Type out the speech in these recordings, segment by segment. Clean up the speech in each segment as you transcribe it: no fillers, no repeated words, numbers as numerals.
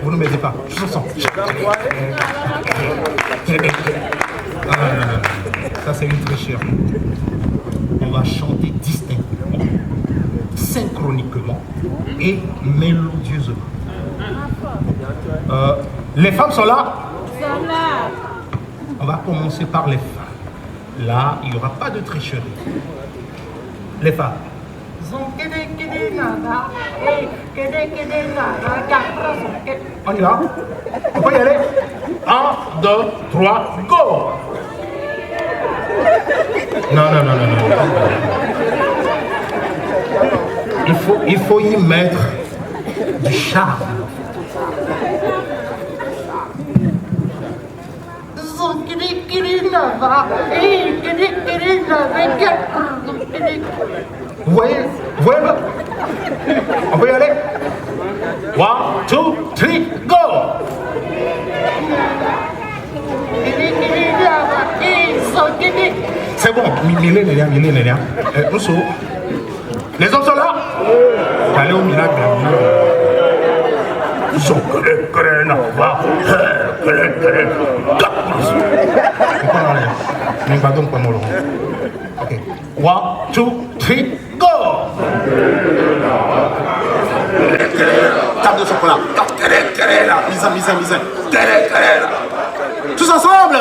Vous ne m'aidez pas, je sens. Ça c'est une tricherie. On va chanter distinctement, synchroniquement et mélodieusement. Les femmes sont là? On va commencer par les femmes. Là, il n'y aura pas de tricherie. Les femmes. On y va? On peut y aller? 1, 2, 3, go! Non. Il faut y mettre du charme. Vous voyez? On peut y aller? 1, 2, 3, go! C'est bon, millénaire. Les hommes sont là? Allez au miracle. Ok. 1, 2, 3, go! Table de chocolat. Mise. Tous ensemble!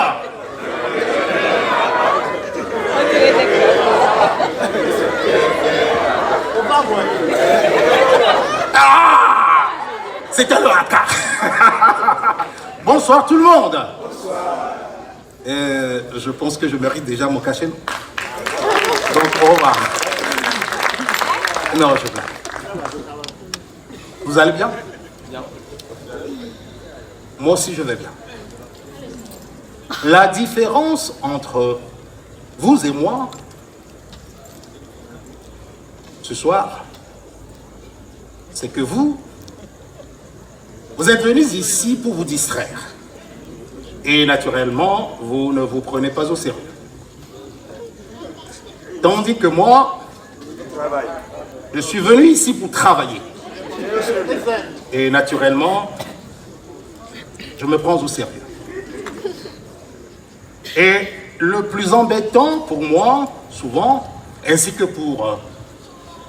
Ah! C'était le haka. Bonsoir tout le monde. Je pense que je mérite déjà mon cachet. Donc au revoir. Non, je blague. Vous allez bien? Bien. Moi aussi je vais bien. La différence entre vous et moi ce soir, c'est que vous êtes venus ici pour vous distraire. Et naturellement, vous ne vous prenez pas au sérieux. Tandis que moi, je suis venu ici pour travailler. Et naturellement, je me prends au sérieux. Et le plus embêtant pour moi, souvent, ainsi que pour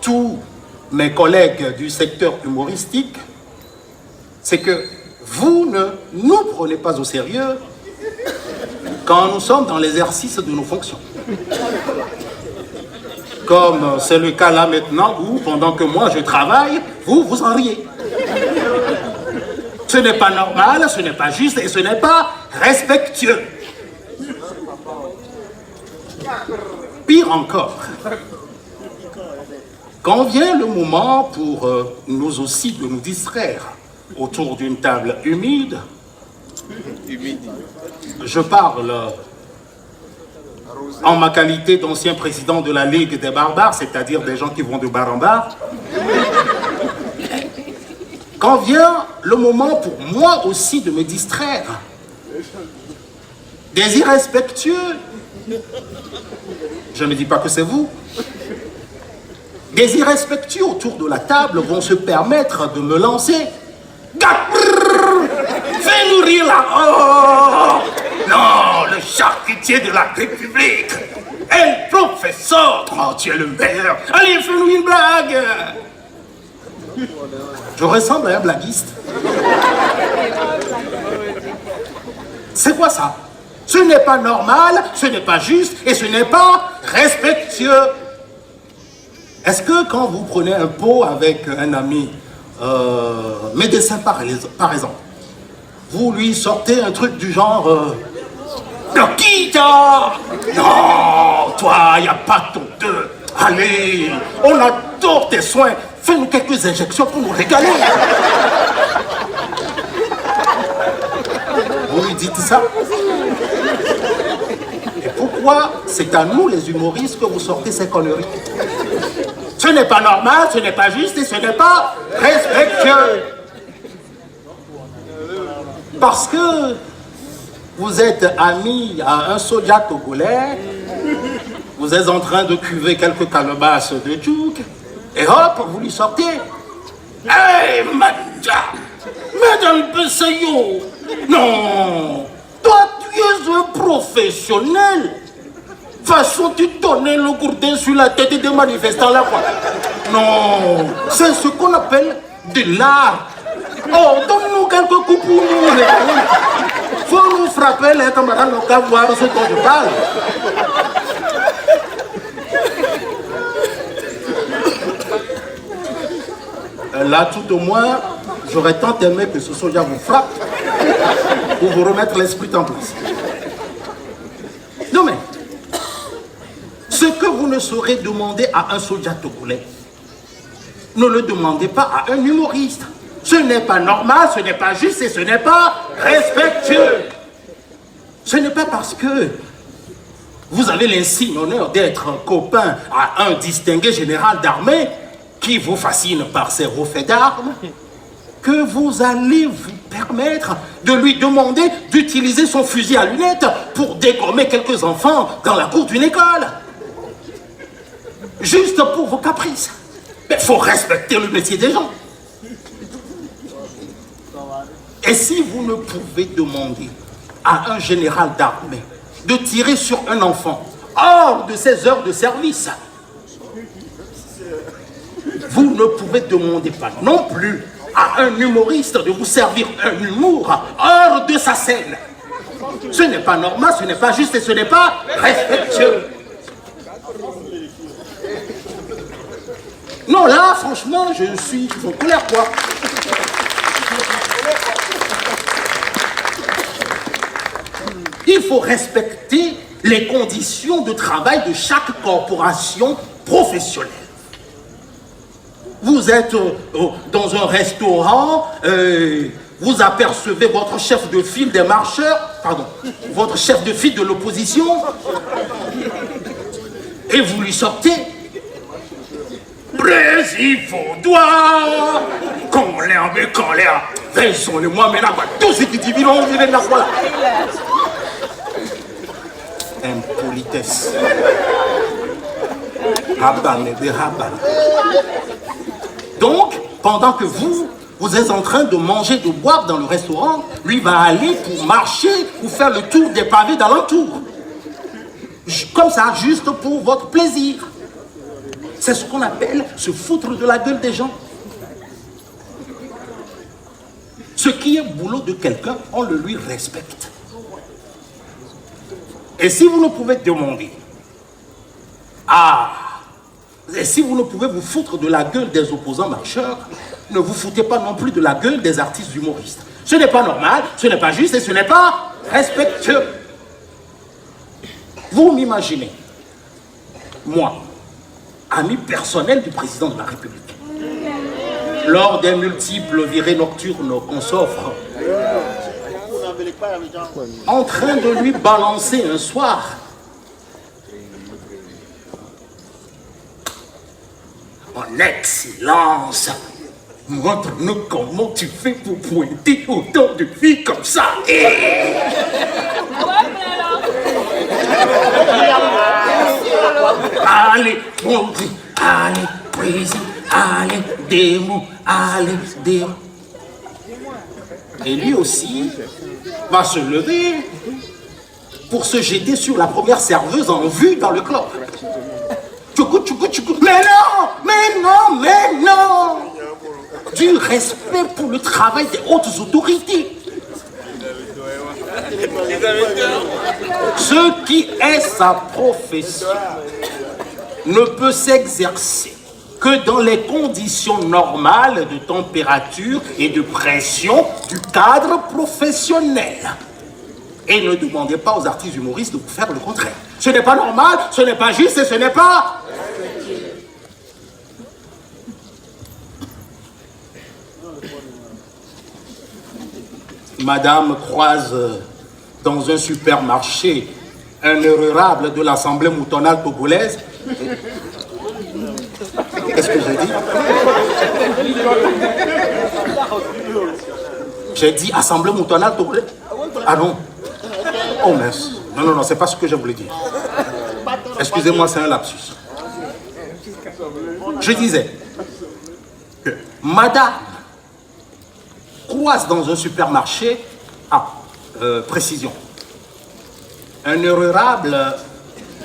tous mes collègues du secteur humoristique, c'est que vous ne nous prenez pas au sérieux quand nous sommes dans l'exercice de nos fonctions. Comme c'est le cas là maintenant où, pendant que moi je travaille, vous en riez. Ce n'est pas normal, ce n'est pas juste et ce n'est pas respectueux. Pire encore, quand vient le moment pour nous aussi de nous distraire autour d'une table humide, je parle en ma qualité d'ancien président de la Ligue des barbares, c'est-à-dire des gens qui vont de bar en bar. Quand vient le moment pour moi aussi de me distraire, des irrespectueux, je ne dis pas que c'est vous, des irrespectueux autour de la table vont se permettre de me lancer. Fais nourrir la... Oh non, le charcutier de la République. Hey, professeur, oh, tu es le meilleur. Allez, fais-nous une blague. Je ressemble à un blaguiste. C'est quoi ça? Ce n'est pas normal, ce n'est pas juste et ce n'est pas respectueux. Est-ce que quand vous prenez un pot avec un ami, médecin par exemple, vous lui sortez un truc du genre Dokita! Non, toi, il n'y a pas ton deux. Allez, on adore tes soins. Fais-nous quelques injections pour nous régaler. Vous lui dites ça? Et pourquoi pourquoi c'est à nous les humoristes que vous sortez ces conneries. Ce n'est pas normal, ce n'est pas juste et ce n'est pas respectueux. Parce que vous êtes ami à un soldat togolais, vous êtes en train de cuver quelques calebasses de tchouk, et hop, vous lui sortez. Hey, Madame Bessayo, non, toi tu es un professionnel. Façon tu donnais le gourdin sur la tête des manifestants là quoi. Non, c'est ce qu'on appelle de l'art. Oh, donne-nous quelques coups pour nous. Faut nous frapper les camarades locaux, voir ce dont je parle. Là, tout au moins, j'aurais tant aimé que ce soldat vous frappe pour vous remettre l'esprit en place. Non mais, ce que vous ne saurez demander à un soldat togolais, ne le demandez pas à un humoriste. Ce n'est pas normal, ce n'est pas juste et ce n'est pas respectueux. Ce n'est pas parce que vous avez l'insigne honneur d'être copain à un distingué général d'armée qui vous fascine par ses refaits d'armes que vous allez vous permettre de lui demander d'utiliser son fusil à lunettes pour dégommer quelques enfants dans la cour d'une école. Juste pour vos caprices. Mais il faut respecter le métier des gens. Et si vous ne pouvez demander à un général d'armée de tirer sur un enfant hors de ses heures de service, vous ne pouvez demander pas non plus à un humoriste de vous servir un humour hors de sa scène. Ce n'est pas normal, ce n'est pas juste et ce n'est pas respectueux. Non, là, franchement, je suis en colère, quoi. Il faut respecter les conditions de travail de chaque corporation professionnelle. Vous êtes dans un restaurant, vous apercevez votre chef de file des marcheurs, pardon, votre chef de file de l'opposition, et vous lui sortez Président vaudois, quand l'air, raison le moi, mais là, tout ce qui dit, on dirait la voilà. Impolitesse. Donc, pendant que vous êtes en train de manger, de boire dans le restaurant, lui va aller pour marcher, pour faire le tour des pavés d'alentour. Comme ça, juste pour votre plaisir. C'est ce qu'on appelle se foutre de la gueule des gens. Ce qui est boulot de quelqu'un, on le lui respecte. Et si vous ne pouvez demander, et si vous ne pouvez vous foutre de la gueule des opposants marcheurs, ne vous foutez pas non plus de la gueule des artistes humoristes. Ce n'est pas normal, ce n'est pas juste et ce n'est pas respectueux. Vous m'imaginez, moi, ami personnel du président de la République, lors des multiples virées nocturnes qu'on s'offre, en train de lui balancer un soir en excellence, montre-nous comment tu fais pour pointer autant de filles comme ça. Allez, on dit, allez, président, allez, démon, allez, démon. Et lui aussi va se lever pour se jeter sur la première serveuse en vue dans le club. Tchoukou, tchoukou, tchoukou. Mais non, mais non, mais non. Du respect pour le travail des hautes autorités. Ce qui est sa profession ne peut s'exercer que dans les conditions normales de température et de pression du cadre professionnel. Et ne demandez pas aux artistes humoristes de vous faire le contraire. Ce n'est pas normal, ce n'est pas juste et ce n'est pas... Madame croise dans un supermarché un honorable de l'Assemblée moutonale togolaise. Qu'est-ce que j'ai dit? J'ai dit Assemblée moutonale togolaise. Ah non. Oh mince. Non, non, non, c'est pas ce que je voulais dire. Excusez-moi, c'est un lapsus. Je disais que madame croise dans un supermarché. Ah, précision. Un honorable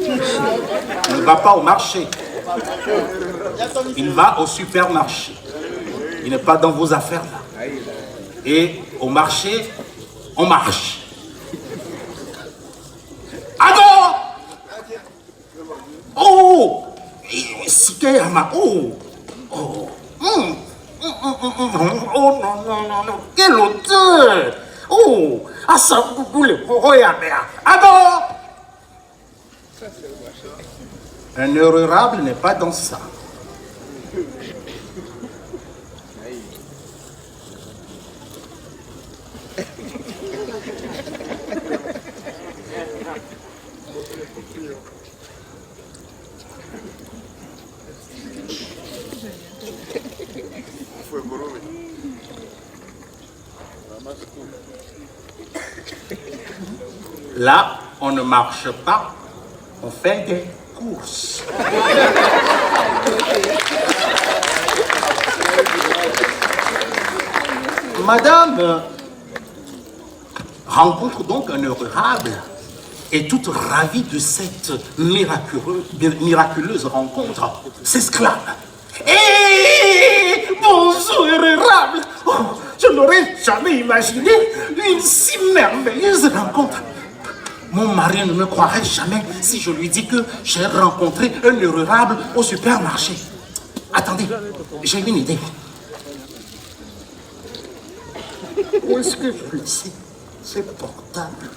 ne va pas au marché. Il va au supermarché. Il n'est pas dans vos affaires là. Et au marché, on marche. Alors, oh, oh, oh, oh non, non, non, non, quelle odeur! Oh, ah ça, vous le regardez. Alors, un honorable n'est pas dans ça. Là, on ne marche pas, on fait des courses. Madame rencontre donc un honorable et toute ravie de cette miraculeuse rencontre, s'exclame. Hé, bonjour honorable! Oh, je n'aurais jamais imaginé une si merveilleuse rencontre. Mon mari ne me croirait jamais si je lui dis que j'ai rencontré un honorable au supermarché. Attendez, j'ai une idée. Où est-ce que je le sais? C'est portable.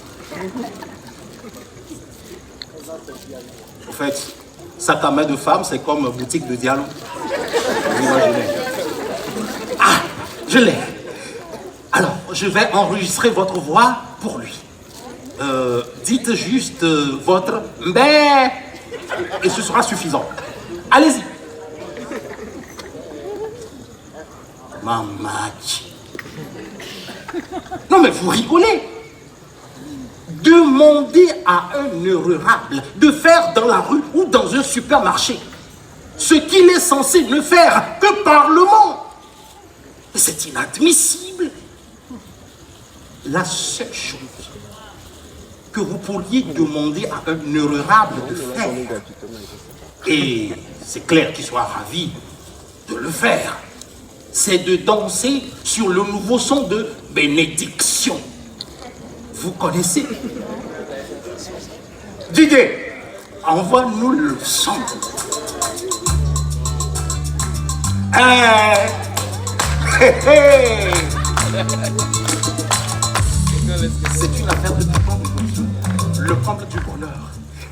En fait, sac à main de femme, c'est comme boutique de dialogue. Vous imaginez? Ah, je l'ai. Alors, je vais enregistrer votre voix pour lui. Dites juste votre mais et ce sera suffisant. Allez-y. Mamachi. Non mais vous rigolez. Demandez à un honorable de faire dans la rue ou dans un supermarché ce qu'il est censé ne faire que par le monde. C'est inadmissible. La seule chose que vous pourriez demander à un honorable de faire, et c'est clair qu'il soit ravi de le faire, c'est de danser sur le nouveau son de bénédiction. Vous connaissez? Didier, envoie-nous le son. C'est une affaire de temps. Le comble du bonheur.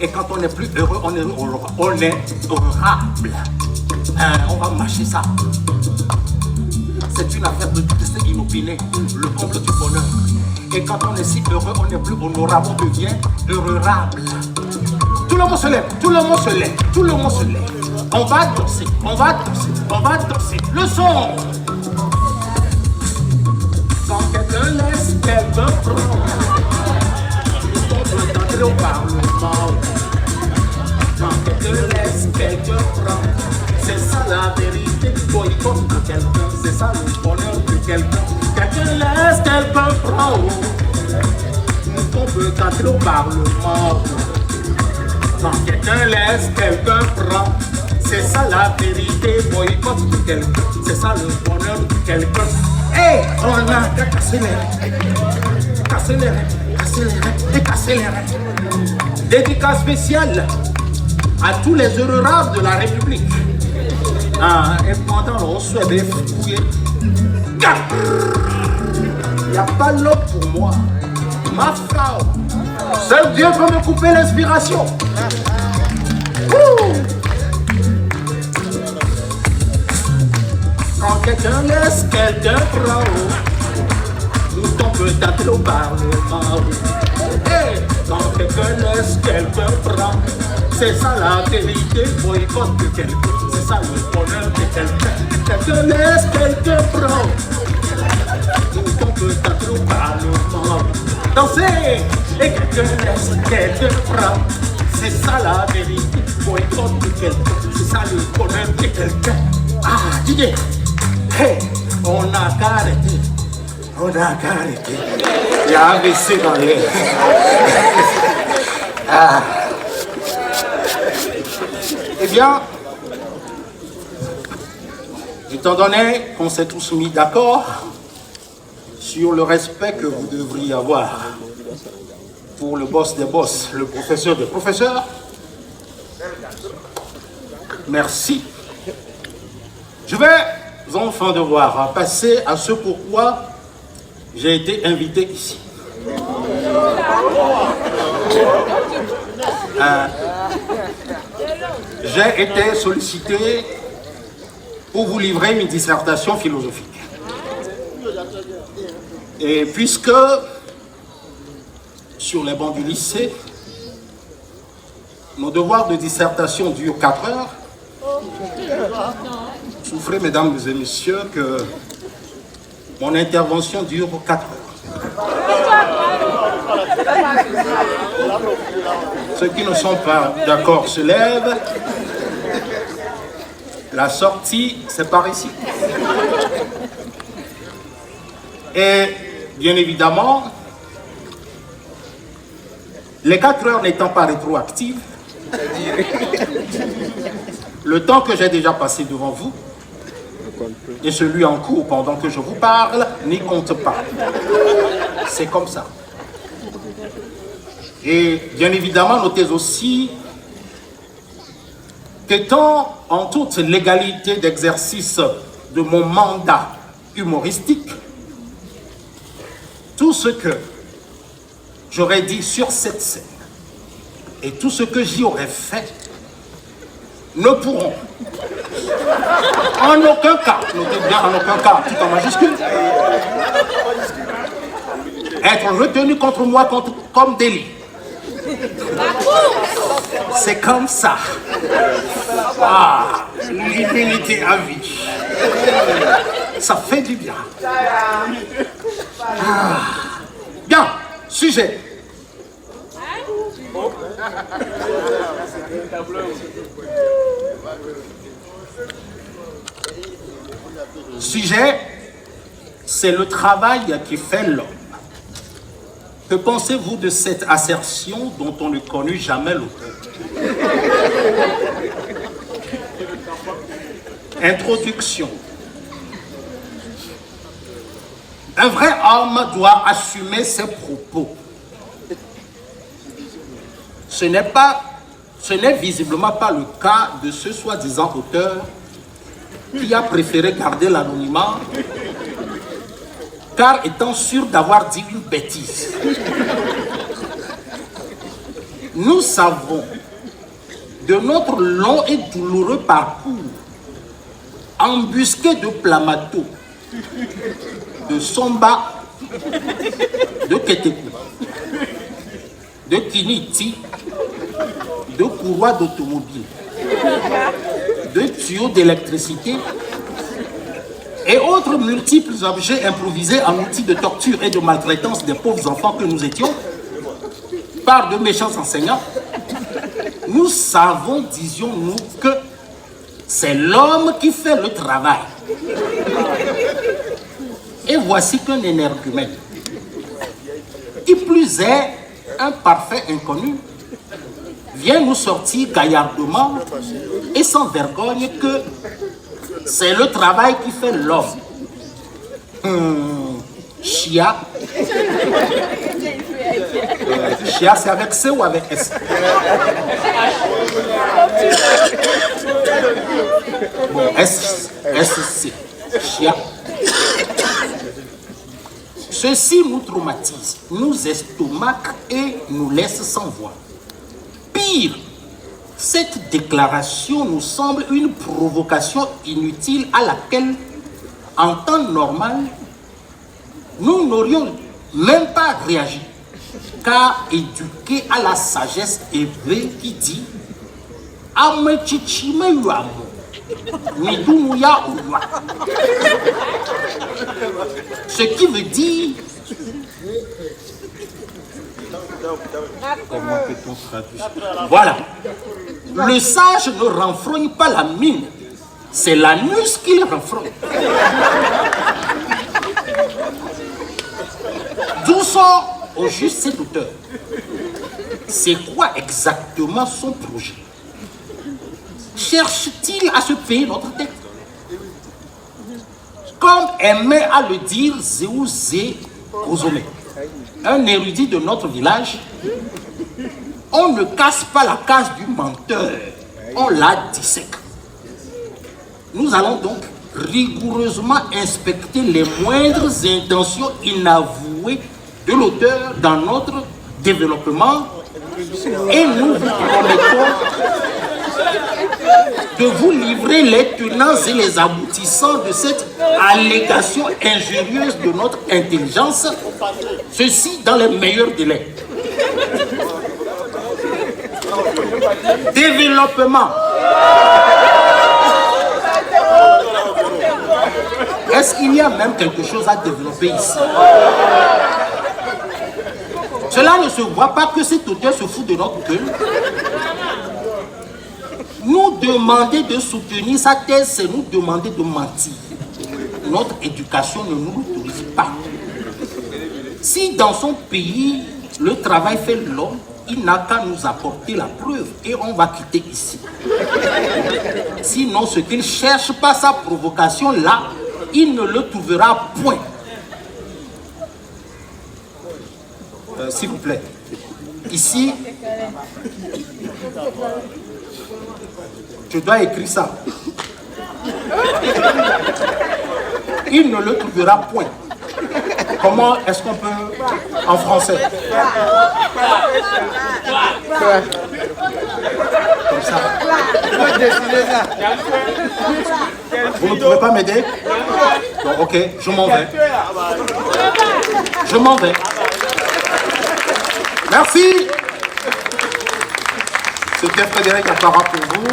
Et quand on est plus heureux, on est honorable. On va mâcher ça. C'est une affaire de destin inopiné. Le comble du bonheur. Et quand on est si heureux, on n'est plus honorable, on devient honorable. Tout le monde se lève, tout le monde se lève, tout le monde se lève. On va danser, on va danser, on va danser. Le son. Quand quelqu'un laisse, quelqu'un prend. Au Parlement. Quand quelqu'un laisse, quelqu'un prend. C'est ça la vérité. Boycott de quelqu'un, c'est ça le bonheur de quelqu'un. Quelqu'un laisse, quelqu'un prend. On peut entrer au Parlement. Quand quelqu'un laisse, quelqu'un prend. C'est ça la vérité. Boycott de quelqu'un, c'est ça le bonheur de quelqu'un. Hey, on a qu'à casser les reins. Casser les reins. Et casser les reins. Dédicace spéciale à tous les honorables de la République. Et pendant on se fait fouiller. Il n'y a pas l'homme pour moi. Ma frère. Seul Dieu peut me couper l'inspiration. Quand quelqu'un laisse, quelqu'un prend. Nous tombons peut-être au Parlement. Hey, sans que connaisse quelqu'un prend. C'est ça la vérité, boycott de quelqu'un. C'est ça le bonheur de quelqu'un. Quelqu'un laisse, quelqu'un prend. Tout on peut t'attendre par le monde. Danser, et quelqu'un laisse, quelqu'un prend. C'est ça la vérité, boycott de quelqu'un. C'est ça le bonheur de quelqu'un. Ah, Didier, hey, on a qu'à arrêter. On a qu'à arrêter. Il y a AVC dans les... Ah. Eh bien, étant donné qu'on s'est tous mis d'accord sur le respect que vous devriez avoir pour le boss des boss, le professeur des professeurs, merci. Je vais, enfants de voir, passer à ce pourquoi j'ai été invité ici. J'ai été sollicité pour vous livrer une dissertation philosophique. Et puisque sur les bancs du lycée, nos devoirs de dissertation durent 4 heures, souffrez, mesdames et messieurs, que mon intervention dure 4 heures. Ceux qui ne sont pas d'accord se lèvent. La sortie, c'est par ici. Et bien évidemment, les 4 heures n'étant pas rétroactives, le temps que j'ai déjà passé devant vous et celui en cours pendant que je vous parle n'y compte pas. C'est comme ça. Et bien évidemment, notez aussi qu'étant en toute légalité d'exercice de mon mandat humoristique, tout ce que j'aurais dit sur cette scène et tout ce que j'y aurais fait ne pourront en aucun cas, notez bien en aucun cas, tout en majuscule, être retenu contre moi comme délit. C'est comme ça. Ah, l'immunité à vie. Ça fait du bien. Ah. Bien, sujet. Sujet, c'est le travail qui fait l'homme. Que pensez-vous de cette assertion dont on ne connut jamais l'auteur? Introduction. Un vrai homme doit assumer ses propos. Ce n'est visiblement pas le cas de ce soi-disant auteur qui a préféré garder l'anonymat, car étant sûr d'avoir dit une bêtise. Nous savons de notre long et douloureux parcours, embusqué de Plamato, de Somba, de Ketekou, de Kiniti, de courroies d'automobile, de tuyaux d'électricité et autres multiples objets improvisés en outils de torture et de maltraitance des pauvres enfants que nous étions, par de méchants enseignants. Nous savons, disions-nous, que c'est l'homme qui fait le travail. Et voici qu'un énergumène, qui plus est un parfait inconnu, vient nous sortir gaillardement et sans vergogne que c'est le travail qui fait l'homme. Chia. Chia, c'est avec C ou avec S? Bon, SC. Chia. Ceci nous traumatise, nous estomaque et nous laisse sans voix. Pire, cette déclaration nous semble une provocation inutile à laquelle, en temps normal, nous n'aurions même pas réagi. car éduqué à la sagesse hébreu qui dit Amechichime yuamo, Midumuya Uwa. Ce qui veut dire. Comment peut-on traduire? Voilà. Le sage ne renfrogne pas la mine, c'est l'anus qui le renfrogne. D'où sort au juste cet auteur? C'est quoi exactement son projet? Cherche-t-il à se payer notre tête? Comme aimait à le dire Zéouzé Kozome, un érudit de notre village, on ne casse pas la case du menteur, on la dissèque. Nous allons donc rigoureusement inspecter les moindres intentions inavouées de l'auteur dans notre développement et nous vous promettons de vous livrer les tenants et les aboutissants de cette allégation injurieuse de notre intelligence, ceci dans les meilleurs délais. Développement. Est-ce qu'il y a même quelque chose à développer ici? Cela ne se voit pas que cet auteur se fout de notre gueule. Nous demander de soutenir sa thèse, c'est nous demander de mentir. Notre éducation ne nous l'autorise pas. Si dans son pays, le travail fait l'homme, il n'a qu'à nous apporter la preuve et on va quitter ici. Sinon, ce qu'il cherche par sa provocation là, il ne le trouvera point. S'il vous plaît, ici, je dois écrire ça. Il ne le trouvera point. Comment est-ce qu'on peut en français? Comme ça. Vous ne pouvez pas m'aider? Bon, ok, je m'en vais. Je m'en vais. Merci. C'était Frédéric Apara pour vous.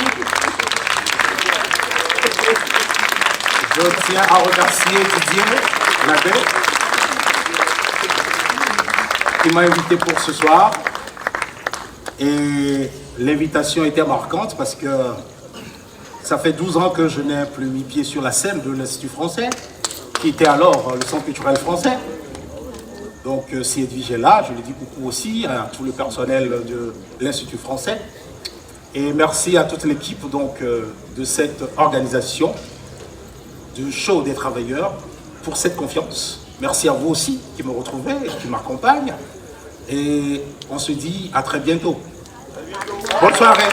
Je tiens à remercier Didier Labbé qui m'a invité pour ce soir. Et l'invitation était marquante parce que ça fait 12 ans que je n'ai plus mis pied sur la scène de l'Institut français, qui était alors le Centre culturel français. Donc si Edwige est là, je lui dis coucou aussi à tout le personnel de l'Institut français. Et merci à toute l'équipe donc de cette organisation du show des travailleurs pour cette confiance. Merci à vous aussi qui me retrouvez et qui m'accompagnent. Et on se dit à très bientôt. Bonne soirée.